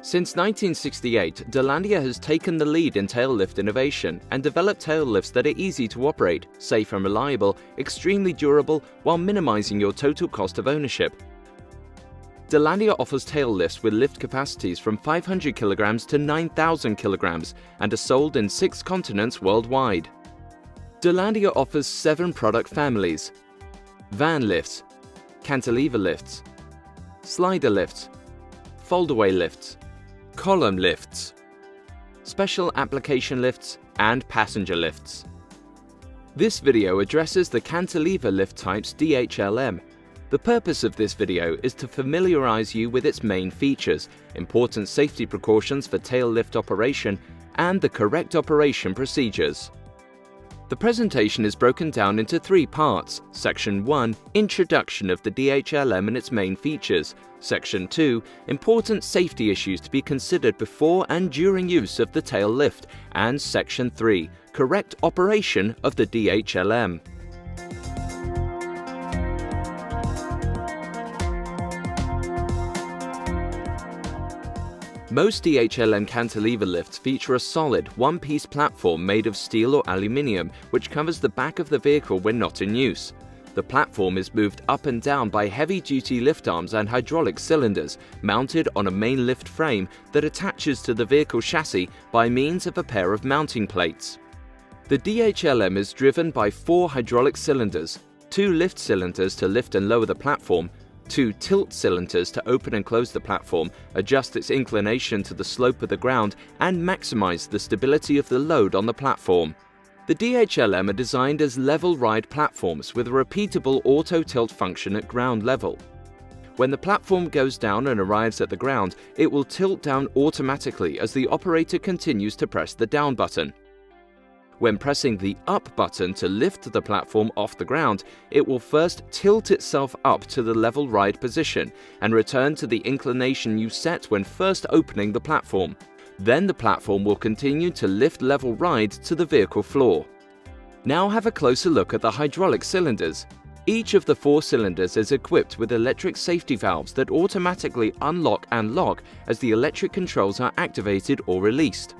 Since 1968, Delandia has taken the lead in tail lift innovation and developed tail lifts that are easy to operate, safe and reliable, extremely durable, while minimizing your total cost of ownership. Delandia offers tail lifts with lift capacities from 500 kilograms to 9,000 kilograms and are sold in 6 continents worldwide. Delandia offers 7 product families: van lifts, cantilever lifts, slider lifts, foldaway lifts, column lifts, special application lifts, and passenger lifts. This video addresses the cantilever lift types DHLM. The purpose of this video is to familiarize you with its main features, important safety precautions for tail lift operation, and the correct operation procedures. The presentation is broken down into 3 parts. Section 1, Introduction of the DHLM and its main features. Section 2, Important safety issues to be considered before and during use of the tail lift. And Section 3, Correct operation of the DHLM. Most DHLM cantilever lifts feature a solid, one-piece platform made of steel or aluminium, which covers the back of the vehicle when not in use. The platform is moved up and down by heavy-duty lift arms and hydraulic cylinders, mounted on a main lift frame that attaches to the vehicle chassis by means of a pair of mounting plates. The DHLM is driven by 4 hydraulic cylinders, 2 lift cylinders to lift and lower the platform, 2 tilt cylinders to open and close the platform, adjust its inclination to the slope of the ground, and maximize the stability of the load on the platform. The DHLM are designed as level ride platforms with a repeatable auto tilt function at ground level. When the platform goes down and arrives at the ground, it will tilt down automatically as the operator continues to press the down button. When pressing the up button to lift the platform off the ground, it will first tilt itself up to the level ride position and return to the inclination you set when first opening the platform. Then the platform will continue to lift level ride to the vehicle floor. Now have a closer look at the hydraulic cylinders. Each of the 4 cylinders is equipped with electric safety valves that automatically unlock and lock as the electric controls are activated or released.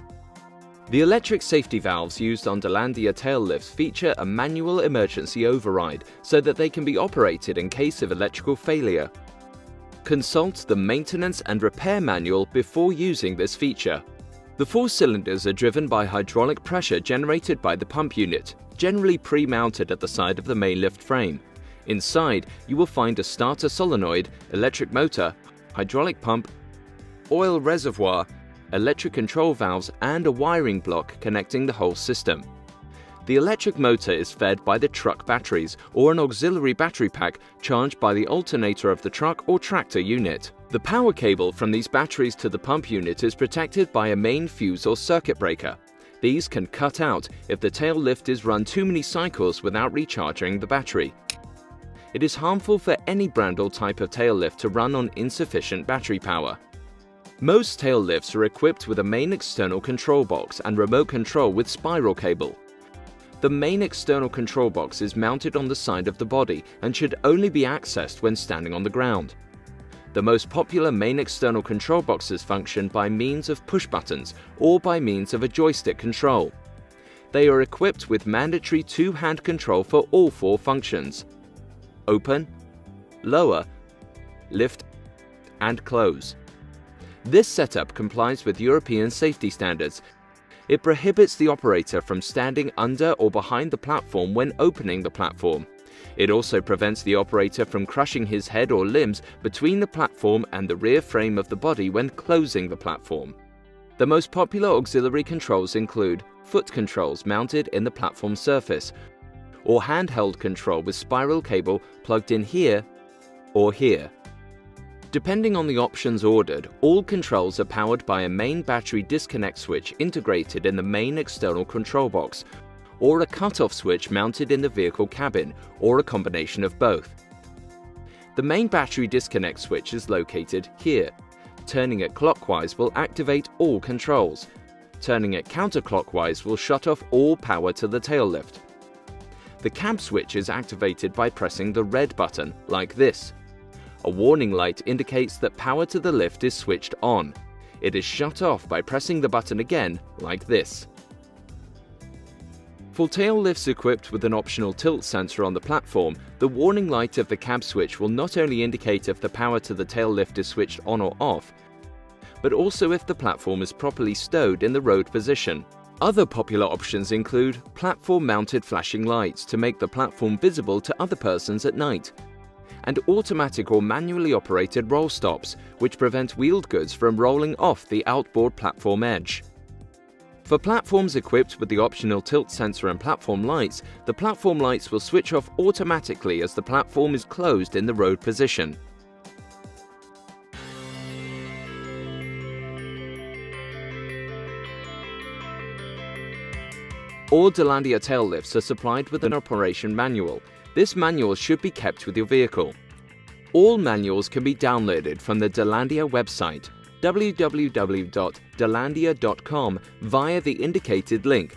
The electric safety valves used on Delandia tail lifts feature a manual emergency override so that they can be operated in case of electrical failure. Consult the maintenance and repair manual before using this feature. The 4 cylinders are driven by hydraulic pressure generated by the pump unit, generally pre-mounted at the side of the main lift frame. Inside, you will find a starter solenoid, electric motor, hydraulic pump, oil reservoir, electric control valves, and a wiring block connecting the whole system. The electric motor is fed by the truck batteries or an auxiliary battery pack charged by the alternator of the truck or tractor unit. The power cable from these batteries to the pump unit is protected by a main fuse or circuit breaker. These can cut out if the tail lift is run too many cycles without recharging the battery. It is harmful for any brand or type of tail lift to run on insufficient battery power. Most tail lifts are equipped with a main external control box and remote control with spiral cable. The main external control box is mounted on the side of the body and should only be accessed when standing on the ground. The most popular main external control boxes function by means of push buttons or by means of a joystick control. They are equipped with mandatory 2-hand control for all 4 functions: open, lower, lift, and close. This setup complies with European safety standards. It prohibits the operator from standing under or behind the platform when opening the platform. It also prevents the operator from crushing his head or limbs between the platform and the rear frame of the body when closing the platform. The most popular auxiliary controls include foot controls mounted in the platform surface, or handheld control with spiral cable plugged in here or here. Depending on the options ordered, all controls are powered by a main battery disconnect switch integrated in the main external control box, or a cutoff switch mounted in the vehicle cabin, or a combination of both. The main battery disconnect switch is located here. Turning it clockwise will activate all controls. Turning it counterclockwise will shut off all power to the tail lift. The cab switch is activated by pressing the red button, like this. A warning light indicates that power to the lift is switched on. it is shut off by pressing the button again, like this. For tail lifts equipped with an optional tilt sensor on the platform, the warning light of the cab switch will not only indicate if the power to the tail lift is switched on or off, but also if the platform is properly stowed in the road position. Other popular options include platform-mounted flashing lights to make the platform visible to other persons at night, and automatic or manually operated roll stops, which prevent wheeled goods from rolling off the outboard platform edge. For platforms equipped with the optional tilt sensor and platform lights, the platform lights will switch off automatically as the platform is closed in the road position. All Delandia tail lifts are supplied with an operation manual. This manual should be kept with your vehicle. All manuals can be downloaded from the Delandia website, www.delandia.com, via the indicated link.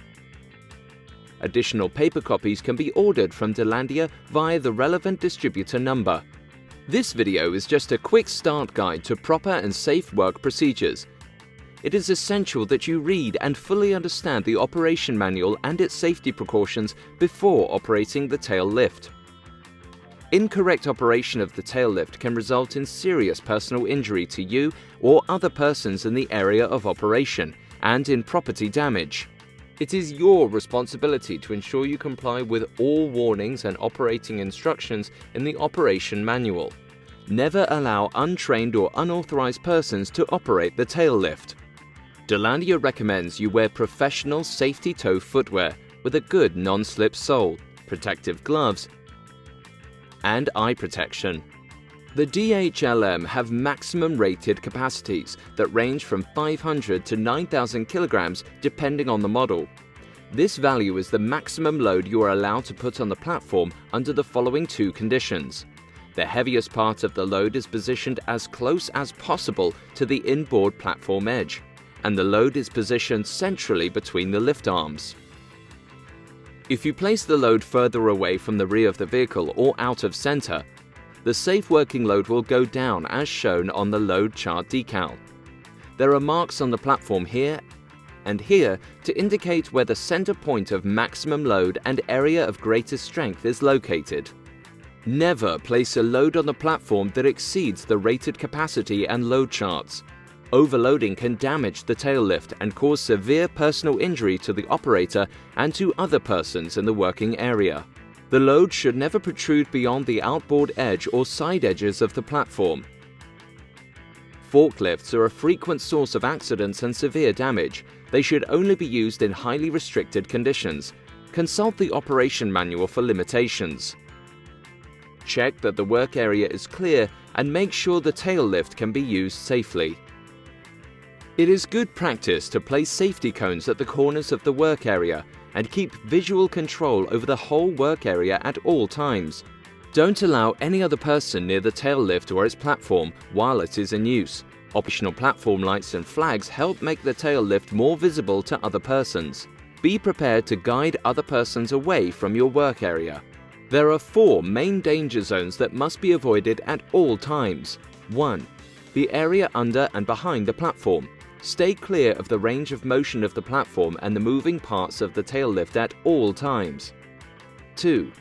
Additional paper copies can be ordered from Delandia via the relevant distributor number. This video is just a quick start guide to proper and safe work procedures. It is essential that you read and fully understand the operation manual and its safety precautions before operating the tail lift. Incorrect operation of the tail lift can result in serious personal injury to you or other persons in the area of operation, and in property damage. It is your responsibility to ensure you comply with all warnings and operating instructions in the operation manual. Never allow untrained or unauthorized persons to operate the tail lift. Delandia recommends you wear professional safety toe footwear with a good non-slip sole, protective gloves, and eye protection. The DHLM have maximum rated capacities that range from 500 to 9,000 kilograms depending on the model. This value is the maximum load you are allowed to put on the platform under the following two conditions. The heaviest part of the load is positioned as close as possible to the inboard platform edge, and the load is positioned centrally between the lift arms. If you place the load further away from the rear of the vehicle or out of center, the safe working load will go down as shown on the load chart decal. There are marks on the platform here and here to indicate where the center point of maximum load and area of greatest strength is located. Never place a load on the platform that exceeds the rated capacity and load charts. Overloading can damage the tail lift and cause severe personal injury to the operator and to other persons in the working area. The load should never protrude beyond the outboard edge or side edges of the platform. Forklifts are a frequent source of accidents and severe damage. They should only be used in highly restricted conditions. Consult the operation manual for limitations. Check that the work area is clear and make sure the tail lift can be used safely. It is good practice to place safety cones at the corners of the work area and keep visual control over the whole work area at all times. Don't allow any other person near the tail lift or its platform while it is in use. Optional platform lights and flags help make the tail lift more visible to other persons. Be prepared to guide other persons away from your work area. There are 4 main danger zones that must be avoided at all times. 1. The area under and behind the platform. Stay clear of the range of motion of the platform and the moving parts of the tail lift at all times. 2.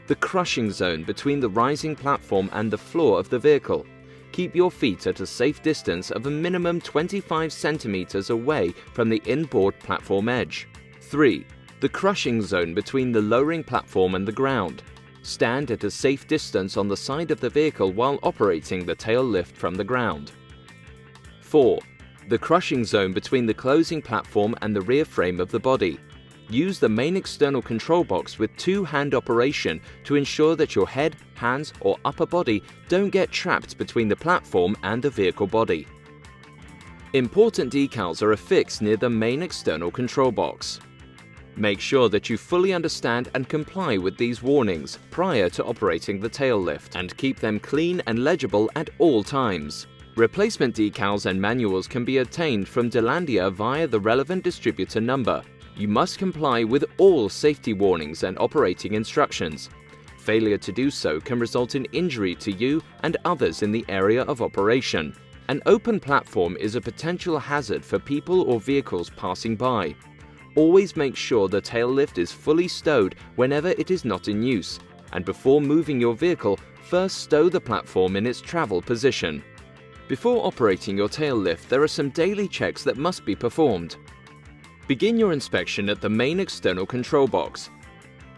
The crushing zone between the rising platform and the floor of the vehicle. Keep your feet at a safe distance of a minimum 25 centimeters away from the inboard platform edge. 3. The crushing zone between the lowering platform and the ground. Stand at a safe distance on the side of the vehicle while operating the tail lift from the ground. 4. The crushing zone between the closing platform and the rear frame of the body. Use the main external control box with 2-hand operation to ensure that your head, hands or upper body don't get trapped between the platform and the vehicle body. Important decals are affixed near the main external control box. Make sure that you fully understand and comply with these warnings prior to operating the tail lift, and keep them clean and legible at all times. Replacement decals and manuals can be obtained from Delandia via the relevant distributor number. You must comply with all safety warnings and operating instructions. Failure to do so can result in injury to you and others in the area of operation. An open platform is a potential hazard for people or vehicles passing by. Always make sure the tail lift is fully stowed whenever it is not in use, and before moving your vehicle, first stow the platform in its travel position. Before operating your tail lift, there are some daily checks that must be performed. Begin your inspection at the main external control box.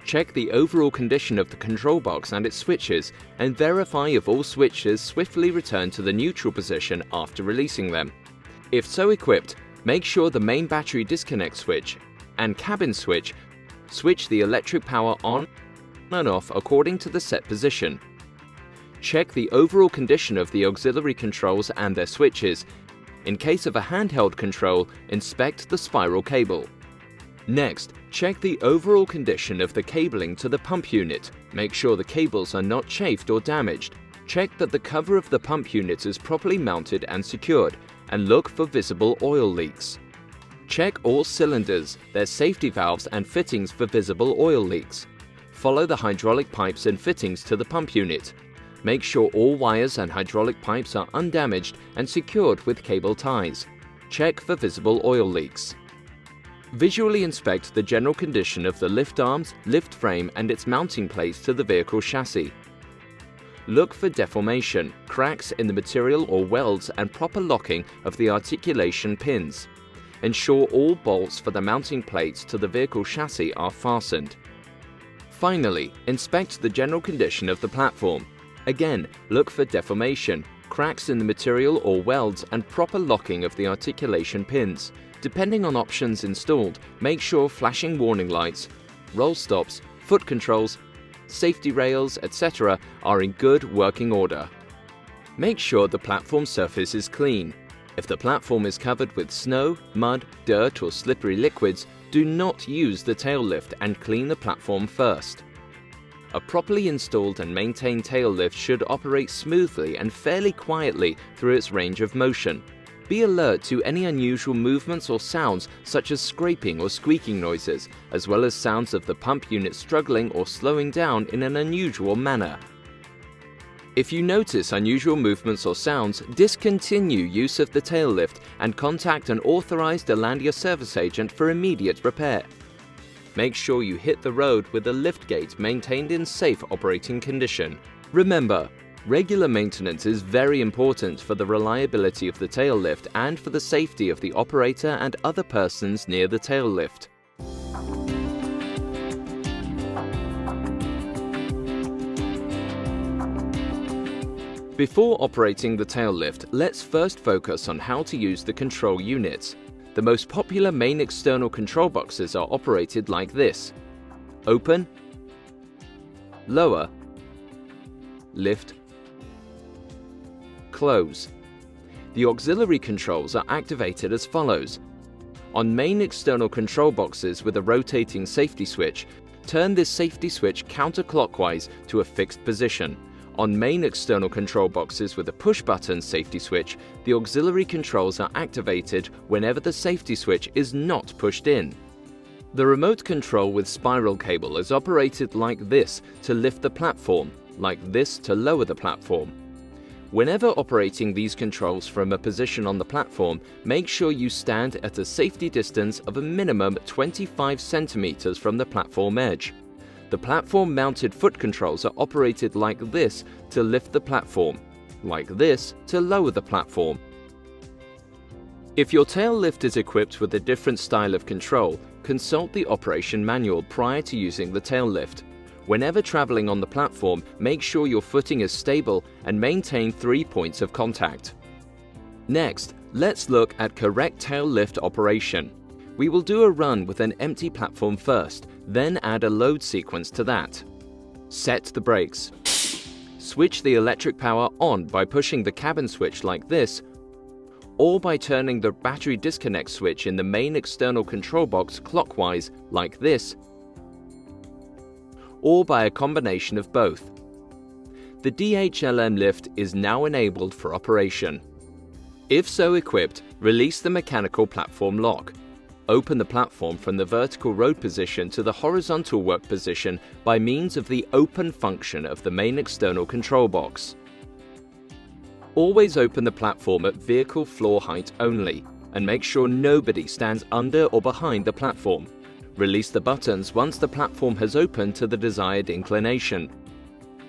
Check the overall condition of the control box and its switches, and verify if all switches swiftly return to the neutral position after releasing them. If so equipped, make sure the main battery disconnect switch and cabin switch switch the electric power on and off according to the set position. Check the overall condition of the auxiliary controls and their switches. In case of a handheld control, inspect the spiral cable. Next, check the overall condition of the cabling to the pump unit. Make sure the cables are not chafed or damaged. Check that the cover of the pump unit is properly mounted and secured, and look for visible oil leaks. Check all cylinders, their safety valves and fittings for visible oil leaks. Follow the hydraulic pipes and fittings to the pump unit. Make sure all wires and hydraulic pipes are undamaged and secured with cable ties. Check for visible oil leaks. Visually inspect the general condition of the lift arms, lift frame and its mounting plates to the vehicle chassis. Look for deformation, cracks in the material or welds and proper locking of the articulation pins. Ensure all bolts for the mounting plates to the vehicle chassis are fastened. Finally, inspect the general condition of the platform. Again, look for deformation, cracks in the material or welds and proper locking of the articulation pins. Depending on options installed, make sure flashing warning lights, roll stops, foot controls, safety rails, etc. are in good working order. Make sure the platform surface is clean. If the platform is covered with snow, mud, dirt or slippery liquids, do not use the tail lift and clean the platform first. A properly installed and maintained tail lift should operate smoothly and fairly quietly through its range of motion. Be alert to any unusual movements or sounds such as scraping or squeaking noises, as well as sounds of the pump unit struggling or slowing down in an unusual manner. If you notice unusual movements or sounds, discontinue use of the tail lift and contact an authorized Alandia service agent for immediate repair. Make sure you hit the road with the lift gate maintained in safe operating condition. Remember, regular maintenance is very important for the reliability of the tail lift and for the safety of the operator and other persons near the tail lift. Before operating the tail lift, let's first focus on how to use the control units. The most popular main external control boxes are operated like this: open, lower, lift, close. The auxiliary controls are activated as follows. On main external control boxes with a rotating safety switch, turn this safety switch counterclockwise to a fixed position. On main external control boxes with a push-button safety switch, the auxiliary controls are activated whenever the safety switch is not pushed in. The remote control with spiral cable is operated like this to lift the platform, like this to lower the platform. Whenever operating these controls from a position on the platform, make sure you stand at a safety distance of a minimum 25 centimeters from the platform edge. The platform-mounted foot controls are operated like this to lift the platform, like this to lower the platform. If your tail lift is equipped with a different style of control, consult the operation manual prior to using the tail lift. Whenever traveling on the platform, make sure your footing is stable and maintain 3 points of contact. Next, let's look at correct tail lift operation. We will do a run with an empty platform first, then add a load sequence to that. Set the brakes. Switch the electric power on by pushing the cabin switch like this, or by turning the battery disconnect switch in the main external control box clockwise like this, or by a combination of both. The DHLM lift is now enabled for operation. If so equipped, release the mechanical platform lock. Open the platform from the vertical road position to the horizontal work position by means of the open function of the main external control box. Always open the platform at vehicle floor height only, and make sure nobody stands under or behind the platform. Release the buttons once the platform has opened to the desired inclination.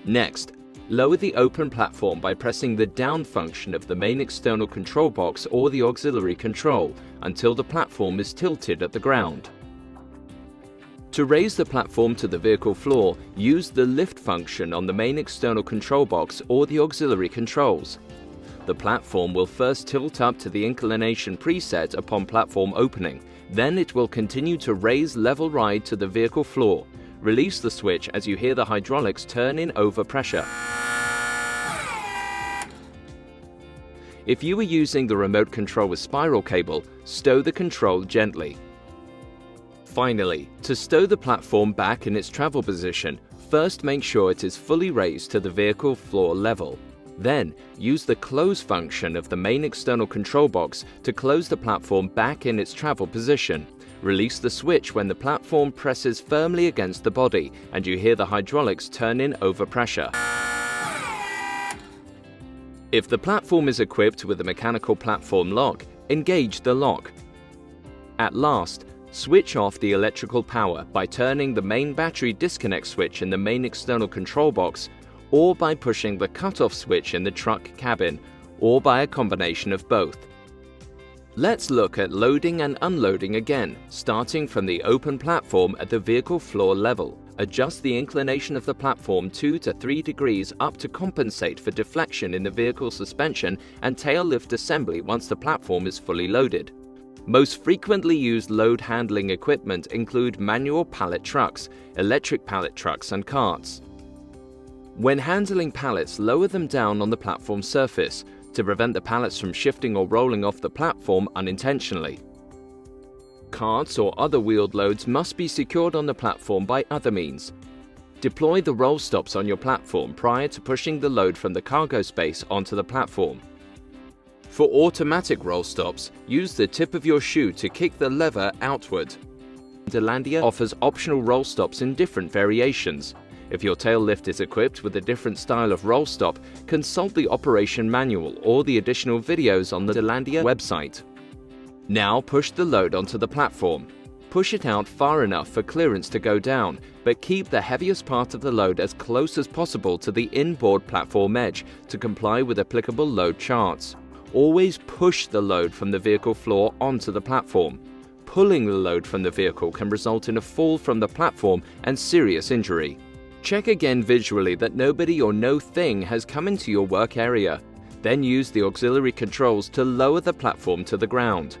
Next, lower the open platform by pressing the down function of the main external control box or the auxiliary control until the platform is tilted at the ground. To raise the platform to the vehicle floor, use the lift function on the main external control box or the auxiliary controls. The platform will first tilt up to the inclination preset upon platform opening. Then it will continue to raise level ride to the vehicle floor. Release the switch as you hear the hydraulics turn in overpressure. If you are using the remote control with spiral cable, stow the control gently. Finally, to stow the platform back in its travel position, first make sure it is fully raised to the vehicle floor level. Then, use the close function of the main external control box to close the platform back in its travel position. Release the switch when the platform presses firmly against the body and you hear the hydraulics turn in overpressure. If the platform is equipped with a mechanical platform lock, engage the lock. At last, switch off the electrical power by turning the main battery disconnect switch in the main external control box, or by pushing the cutoff switch in the truck cabin, or by a combination of both. Let's look at loading and unloading again, starting from the open platform at the vehicle floor level. Adjust the inclination of the platform 2 to 3 degrees up to compensate for deflection in the vehicle suspension and tail lift assembly once the platform is fully loaded. Most frequently used load handling equipment include manual pallet trucks, electric pallet trucks, and carts. When handling pallets, lower them down on the platform surface to prevent the pallets from shifting or rolling off the platform unintentionally. Carts or other wheeled loads must be secured on the platform by other means. Deploy the roll stops on your platform prior to pushing the load from the cargo space onto the platform. For automatic roll stops, use the tip of your shoe to kick the lever outward. Delandia offers optional roll stops in different variations. If your tail lift is equipped with a different style of roll stop, consult the operation manual or the additional videos on the Delandia website. Now push the load onto the platform. Push it out far enough for clearance to go down, but keep the heaviest part of the load as close as possible to the inboard platform edge to comply with applicable load charts. Always push the load from the vehicle floor onto the platform. Pulling the load from the vehicle can result in a fall from the platform and serious injury. Check again visually that nobody or no thing has come into your work area. Then use the auxiliary controls to lower the platform to the ground.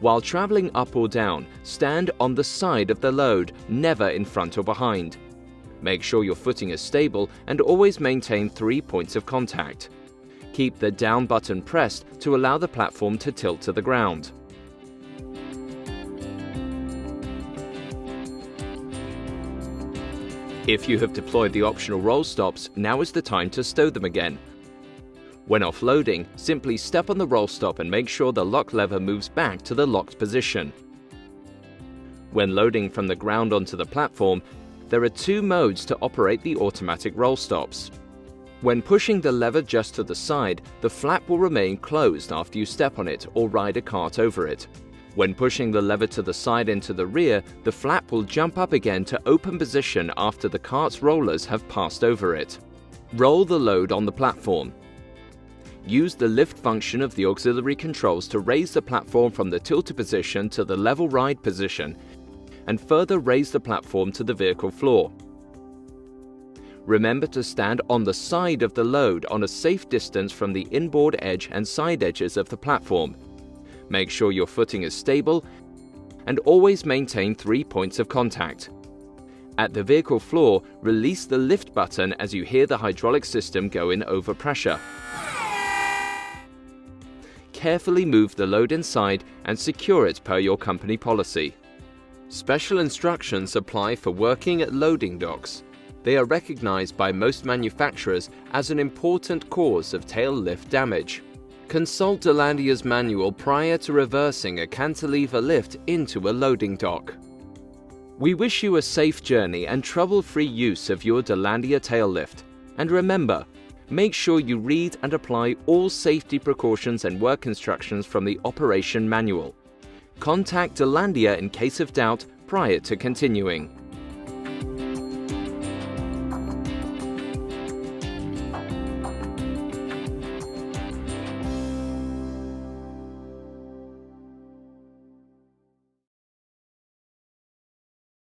While traveling up or down, stand on the side of the load, never in front or behind. Make sure your footing is stable and always maintain 3 points of contact. Keep the down button pressed to allow the platform to tilt to the ground. If you have deployed the optional roll stops, now is the time to stow them again. When offloading, simply step on the roll stop and make sure the lock lever moves back to the locked position. When loading from the ground onto the platform, there are 2 modes to operate the automatic roll stops. When pushing the lever just to the side, the flap will remain closed after you step on it or ride a cart over it. When pushing the lever to the side and to the rear, the flap will jump up again to open position after the cart's rollers have passed over it. Roll the load on the platform. Use the lift function of the auxiliary controls to raise the platform from the tilted position to the level ride position and further raise the platform to the vehicle floor. Remember to stand on the side of the load on a safe distance from the inboard edge and side edges of the platform. Make sure your footing is stable and always maintain 3 points of contact. At the vehicle floor, release the lift button as you hear the hydraulic system go in overpressure. Carefully move the load inside and secure it per your company policy. Special instructions apply for working at loading docks. They are recognized by most manufacturers as an important cause of tail lift damage. Consult Delandia's manual prior to reversing a cantilever lift into a loading dock. We wish you a safe journey and trouble-free use of your Delandia tail lift. And remember, Make sure you read and apply all safety precautions and work instructions from the operation manual. Contact Delandia in case of doubt prior to continuing.